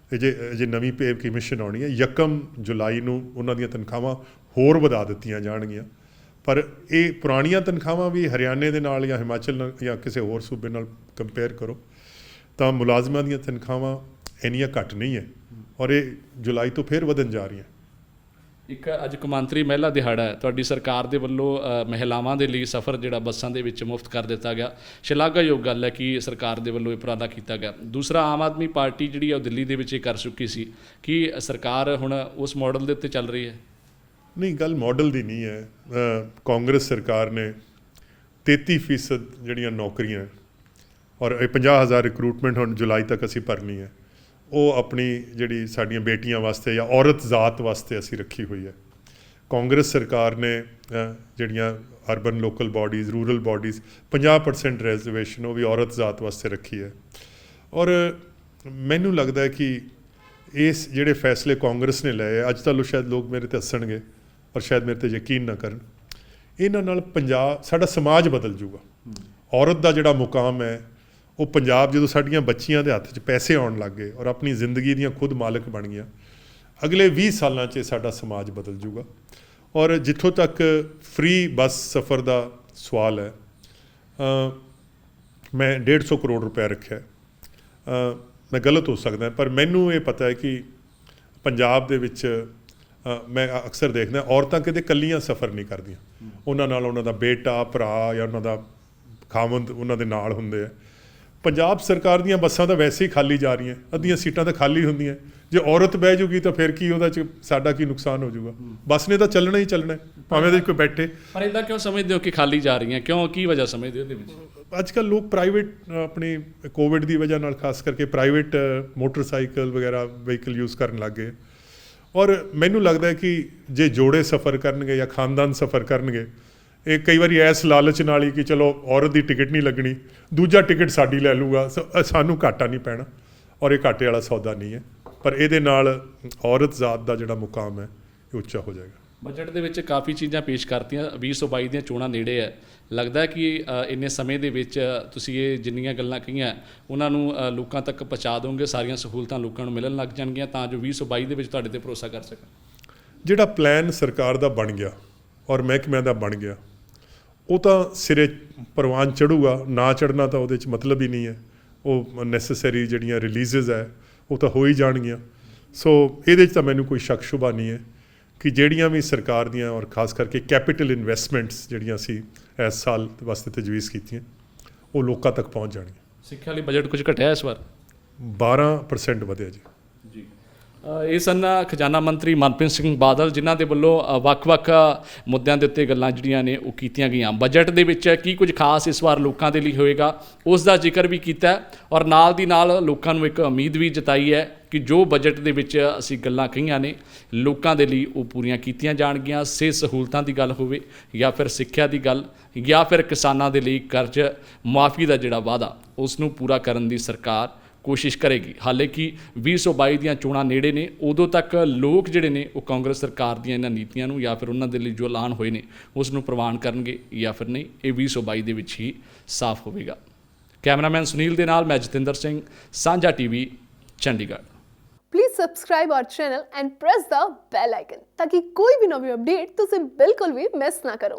ਜੇ ਨਵੀਂ ਪੇ ਕਮਿਸ਼ਨ ਆਉਣੀ ਹੈ, 1 ਜੁਲਾਈ ਨੂੰ ਉਹਨਾਂ ਦੀਆਂ ਤਨਖਾਹਾਂ ਹੋਰ ਵਧਾ ਦਿੱਤੀਆਂ ਜਾਣਗੀਆਂ। ਪਰ ਇਹ ਪੁਰਾਣੀਆਂ ਤਨਖਾਹਾਂ ਵੀ ਹਰਿਆਣੇ ਦੇ ਨਾਲ ਜਾਂ ਹਿਮਾਚਲ ਨਾਲ ਜਾਂ ਕਿਸੇ ਹੋਰ ਸੂਬੇ ਨਾਲ ਕੰਪੇਅਰ ਕਰੋ ਤਾਂ ਮੁਲਾਜ਼ਮਾਂ ਦੀਆਂ ਤਨਖਾਹਾਂ ਇੰਨੀਆਂ ਘੱਟ ਨਹੀਂ ਹੈ, ਔਰ ਇਹ ਜੁਲਾਈ ਤੋਂ ਫਿਰ ਵਧਣ ਜਾ ਰਹੀਆਂ। ਇੱਕ ਅੱਜ ਕੌਮਾਂਤਰੀ ਮਹਿਲਾ ਦਿਹਾੜਾ ਹੈ, ਤੁਹਾਡੀ ਸਰਕਾਰ ਦੇ ਵੱਲੋਂ ਮਹਿਲਾਵਾਂ ਦੇ ਲਈ ਸਫ਼ਰ ਜਿਹੜਾ ਬੱਸਾਂ ਦੇ ਵਿੱਚ ਮੁਫਤ ਕਰ ਦਿੱਤਾ ਗਿਆ। ਸ਼ਲਾਘਾਯੋਗ ਗੱਲ ਹੈ ਕਿ ਸਰਕਾਰ ਦੇ ਵੱਲੋਂ ਇਹ ਉਪਰਾਲਾ ਕੀਤਾ ਗਿਆ। ਦੂਸਰਾ, ਆਮ ਆਦਮੀ ਪਾਰਟੀ ਜਿਹੜੀ ਹੈ ਉਹ ਦਿੱਲੀ ਦੇ ਵਿੱਚ ਇਹ ਕਰ ਚੁੱਕੀ ਸੀ। ਕਿ ਸਰਕਾਰ ਹੁਣ ਉਸ ਮਾਡਲ ਦੇ ਉੱਤੇ ਚੱਲ ਰਹੀ ਹੈ? ਨਹੀਂ, ਗੱਲ ਮਾਡਲ ਦੀ ਨਹੀਂ ਹੈ। ਕਾਂਗਰਸ ਸਰਕਾਰ ਨੇ 33% ਜਿਹੜੀਆਂ ਨੌਕਰੀਆਂ ਔਰ ਇਹ 50,000 ਰਿਕਰੂਟਮੈਂਟ ਹੁਣ ਜੁਲਾਈ ਤੱਕ ਅਸੀਂ ਭਰਨੀ ਹੈ, ਉਹ ਆਪਣੀ ਜਿਹੜੀ ਸਾਡੀਆਂ ਬੇਟੀਆਂ ਵਾਸਤੇ ਜਾਂ ਔਰਤ ਜ਼ਾਤ ਵਾਸਤੇ ਅਸੀਂ ਰੱਖੀ ਹੋਈ ਹੈ। ਕਾਂਗਰਸ ਸਰਕਾਰ ਨੇ ਜਿਹੜੀਆਂ urban local bodies, rural bodies 50% reservation ਉਹ ਵੀ ਔਰਤ ਜ਼ਾਤ ਵਾਸਤੇ ਰੱਖੀ ਹੈ। ਔਰ ਮੈਨੂੰ ਲੱਗਦਾ ਹੈ ਕਿ ਇਸ ਜਿਹੜੇ ਫੈਸਲੇ ਕਾਂਗਰਸ ਨੇ ਲਏ, ਅੱਜ ਤਾਂ ਸ਼ਾਇਦ ਲੋਕ ਮੇਰੇ 'ਤੇ ਹੱਸਣਗੇ ਔਰ ਸ਼ਾਇਦ ਮੇਰੇ 'ਤੇ ਯਕੀਨ ਨਾ ਕਰਨ, ਇਹਨਾਂ ਨਾਲ ਪੰਜਾਬ, ਸਾਡਾ ਸਮਾਜ ਬਦਲ ਜੂਗਾ। ਔਰਤ ਦਾ ਜਿਹੜਾ ਮੁਕਾਮ ਹੈ ਉਹ ਪੰਜਾਬ, ਜਦੋਂ ਸਾਡੀਆਂ ਬੱਚੀਆਂ ਦੇ ਹੱਥ 'ਚ ਪੈਸੇ ਆਉਣ ਲੱਗ ਗਏ ਔਰ ਆਪਣੀ ਜ਼ਿੰਦਗੀ ਦੀਆਂ ਖੁਦ ਮਾਲਕ ਬਣ ਗਈਆਂ, ਅਗਲੇ 20 ਸਾਲਾਂ 'ਚ ਸਾਡਾ ਸਮਾਜ ਬਦਲ ਜੂਗਾ। ਔਰ ਜਿੱਥੋਂ ਤੱਕ ਫ੍ਰੀ ਬੱਸ ਸਫ਼ਰ ਦਾ ਸਵਾਲ ਹੈ, ਮੈਂ 150 ਕਰੋੜ ਰੁਪਏ ਰੱਖਿਆ। ਮੈਂ ਗਲਤ ਹੋ ਸਕਦਾ, ਪਰ ਮੈਨੂੰ ਇਹ ਪਤਾ ਹੈ ਕਿ ਪੰਜਾਬ ਦੇ ਵਿੱਚ ਮੈਂ ਅਕਸਰ ਦੇਖਦਾ ਔਰਤਾਂ ਕਿਤੇ ਇਕੱਲੀਆਂ ਸਫ਼ਰ ਨਹੀਂ ਕਰਦੀਆਂ, ਉਹਨਾਂ ਨਾਲ ਉਹਨਾਂ ਦਾ ਬੇਟਾ, ਭਰਾ ਜਾਂ ਉਹਨਾਂ ਦਾ ਖਾਵੰਦ ਉਹਨਾਂ ਦੇ ਨਾਲ ਹੁੰਦੇ ਆ। ਪੰਜਾਬ ਸਰਕਾਰ ਦੀਆਂ ਬੱਸਾਂ ਤਾਂ ਵੈਸੇ ਹੀ ਖਾਲੀ ਜਾ ਰਹੀਆਂ, ਅੱਧੀਆਂ ਸੀਟਾਂ ਤਾਂ ਖਾਲੀ ਹੁੰਦੀਆਂ। ਜੇ ਔਰਤ ਬਹਿ ਜੂਗੀ ਤਾਂ ਫਿਰ ਕੀ ਉਹਦਾ 'ਚ ਸਾਡਾ ਕੀ ਨੁਕਸਾਨ ਹੋ ਜਾਊਗਾ? ਬੱਸ ਨੇ ਤਾਂ ਚੱਲਣਾ ਹੀ ਚੱਲਣਾ, ਭਾਵੇਂ ਉਹਦੇ 'ਚ ਕੋਈ ਬੈਠੇ। ਪਰ ਇੱਦਾਂ ਕਿਉਂ ਸਮਝਦੇ ਹੋ ਕਿ ਖਾਲੀ ਜਾ ਰਹੀਆਂ? ਕਿਉਂ, ਕੀ ਵਜ੍ਹਾ ਸਮਝਦੇ ਹੋ ਉਹਦੇ ਵਿੱਚ? ਅੱਜ ਕੱਲ੍ਹ ਲੋਕ ਪ੍ਰਾਈਵੇਟ, ਆਪਣੀ ਕੋਵਿਡ ਦੀ ਵਜ੍ਹਾ ਨਾਲ ਖਾਸ ਕਰਕੇ ਪ੍ਰਾਈਵੇਟ ਮੋਟਰਸਾਈਕਲ ਵਗੈਰਾ ਵਹੀਕਲ ਯੂਜ਼ ਕਰਨ ਲੱਗ ਗਏ। ਔਰ ਮੈਨੂੰ ਲੱਗਦਾ ਕਿ ਜੇ ਜੋੜੇ ਸਫ਼ਰ ਕਰਨਗੇ ਜਾਂ ਖਾਨਦਾਨ ਸਫ਼ਰ ਕਰਨਗੇ, ਇਹ ਕਈ ਵਾਰੀ ਐਸ ਲਾਲਚ ਨਾਲ ਹੀ ਕਿ ਚਲੋ ਔਰਤ ਦੀ ਟਿਕਟ ਨਹੀਂ ਲੱਗਣੀ, ਦੂਜਾ ਟਿਕਟ ਸਾਡੀ ਲੈ ਲੂਗਾ, ਸਾਨੂੰ ਘਾਟਾ ਨਹੀਂ ਪੈਣਾ। ਔਰ ਇਹ ਘਾਟੇ ਵਾਲਾ ਸੌਦਾ ਨਹੀਂ ਹੈ, ਪਰ ਇਹਦੇ ਨਾਲ ਔਰਤ ਜ਼ਾਤ ਦਾ ਜਿਹੜਾ ਮੁਕਾਮ ਹੈ ਇਹ ਉੱਚਾ ਹੋ ਜਾਏਗਾ। ਬਜਟ ਦੇ ਵਿੱਚ ਕਾਫੀ ਚੀਜ਼ਾਂ ਪੇਸ਼ ਕਰਤੀਆਂ। 2022 ਦੀਆਂ ਚੋਣਾਂ ਨੇੜੇ ਹੈ, ਲੱਗਦਾ ਕਿ ਇੰਨੇ ਸਮੇਂ ਦੇ ਵਿੱਚ ਤੁਸੀਂ ਇਹ ਜਿੰਨੀਆਂ ਗੱਲਾਂ ਕਹੀਆਂ ਉਹਨਾਂ ਨੂੰ ਲੋਕਾਂ ਤੱਕ ਪਹੁੰਚਾ ਦੋਗੇ, ਸਾਰੀਆਂ ਸਹੂਲਤਾਂ ਲੋਕਾਂ ਨੂੰ ਮਿਲਣ ਲੱਗ ਜਾਣਗੀਆਂ ਤਾਂ ਜੋ 2022 ਦੇ ਵਿੱਚ ਤੁਹਾਡੇ ਤੇ ਭਰੋਸਾ ਕਰ ਸਕਣ? ਜਿਹੜਾ ਪਲਾਨ ਸਰਕਾਰ ਦਾ ਬਣ ਗਿਆ ਔਰ ਮਹਿਕਮਿਆਂ ਦਾ ਬਣ ਗਿਆ, ਉਹ ਤਾਂ ਸਿਰੇ ਪ੍ਰਵਾਨ ਚੜ੍ਹੂਗਾ, ਨਾ ਚੜ੍ਹਨਾ ਤਾਂ ਉਹਦੇ 'ਚ ਮਤਲਬ ਹੀ ਨਹੀਂ ਹੈ। ਉਹ ਨੈਸੈਸਰੀ ਜਿਹੜੀਆਂ ਰਿਲੀਜ਼ਸ ਹੈ ਉਹ ਤਾਂ ਹੋ ਹੀ ਜਾਣਗੀਆਂ। ਸੋ ਇਹਦੇ 'ਚ ਤਾਂ ਮੈਨੂੰ ਕੋਈ ਸ਼ੱਕ ਸ਼ੁਬਾ ਨਹੀਂ ਹੈ ਕਿ ਜਿਹੜੀਆਂ ਵੀ ਸਰਕਾਰ ਦੀਆਂ ਔਰ ਖਾਸ ਕਰਕੇ ਕੈਪੀਟਲ ਇਨਵੈਸਟਮੈਂਟਸ ਜਿਹੜੀਆਂ ਅਸੀਂ ਇਸ ਸਾਲ ਵਾਸਤੇ ਤਜਵੀਜ਼ ਕੀਤੀਆਂ ਉਹ ਲੋਕਾਂ ਤੱਕ ਪਹੁੰਚ ਜਾਣਗੀਆਂ। ਸਿੱਖਿਆ ਲਈ ਬਜਟ ਕੁਝ ਘਟਿਆ ਇਸ ਵਾਰ? 12% ਵਧਿਆ ਜੀ। ਇਹ ਸਨ ਖਜ਼ਾਨਾ ਮੰਤਰੀ ਮਨਪ੍ਰੀਤ ਸਿੰਘ ਬਾਦਲ, ਜਿਨ੍ਹਾਂ ਦੇ ਵੱਲੋਂ ਵੱਖ-ਵੱਖ ਮੁੱਦਿਆਂ ਦੇ ਉੱਤੇ ਗੱਲਾਂ ਜਿਹੜੀਆਂ ਨੇ ਉਹ ਕੀਤੀਆਂ ਗਈਆਂ। ਬਜਟ ਦੇ ਵਿੱਚ ਕੀ ਕੁਝ ਖਾਸ ਇਸ ਵਾਰ ਲੋਕਾਂ ਦੇ ਲਈ ਹੋਏਗਾ ਉਸ ਦਾ ਜ਼ਿਕਰ ਵੀ ਕੀਤਾ ਔਰ ਨਾਲ ਦੀ ਨਾਲ ਲੋਕਾਂ ਨੂੰ ਇੱਕ ਉਮੀਦ ਵੀ ਜਤਾਈ ਹੈ ਕਿ ਜੋ ਬਜਟ ਦੇ ਵਿੱਚ ਅਸੀਂ ਗੱਲਾਂ ਕਹੀਆਂ ਨੇ ਲੋਕਾਂ ਦੇ ਲਈ ਉਹ ਪੂਰੀਆਂ ਕੀਤੀਆਂ ਜਾਣਗੀਆਂ। ਸਿਹਤ ਸਹੂਲਤਾਂ ਦੀ ਗੱਲ ਹੋਵੇ ਜਾਂ ਫਿਰ ਸਿੱਖਿਆ ਦੀ ਗੱਲ ਜਾਂ ਫਿਰ ਕਿਸਾਨਾਂ ਦੇ ਲਈ ਕਰਜ਼ ਮੁਆਫੀ ਦਾ ਜਿਹੜਾ ਵਾਅਦਾ, ਉਸ ਨੂੰ ਪੂਰਾ ਕਰਨ ਦੀ ਸਰਕਾਰ ਕੋਸ਼ਿਸ਼ ਕਰੇਗੀ। ਹਾਲੇ ਕਿ 2022 ਦੀਆਂ ਚੋਣਾਂ ਨੇੜੇ ਨੇ, ਉਦੋਂ ਤੱਕ ਲੋਕ ਜਿਹੜੇ ਨੇ ਉਹ ਕਾਂਗਰਸ ਸਰਕਾਰ ਦੀਆਂ ਇਹਨਾਂ ਨੀਤੀਆਂ ਨੂੰ ਜਾਂ ਫਿਰ ਉਹਨਾਂ ਦੇ ਲਈ ਜੋ ਐਲਾਨ ਹੋਏ ਨੇ ਉਸ ਨੂੰ ਪ੍ਰਵਾਨ ਕਰਨਗੇ ਜਾਂ ਫਿਰ ਨਹੀਂ, ਇਹ 2022 ਦੇ ਵਿੱਚ ਹੀ ਸਾਫ਼ ਹੋਵੇਗਾ। ਕੈਮਰਾਮੈਨ ਸੁਨੀਲ ਦੇ ਨਾਲ ਮੈਂ ਜਤਿੰਦਰ ਸਿੰਘ, ਸਾਂਝਾ TV, Chandigarh. Please subscribe our channel and press the bell icon ताकि कोई भी नवी अपडेट तुझे बिल्कुल भी मिस ना करो।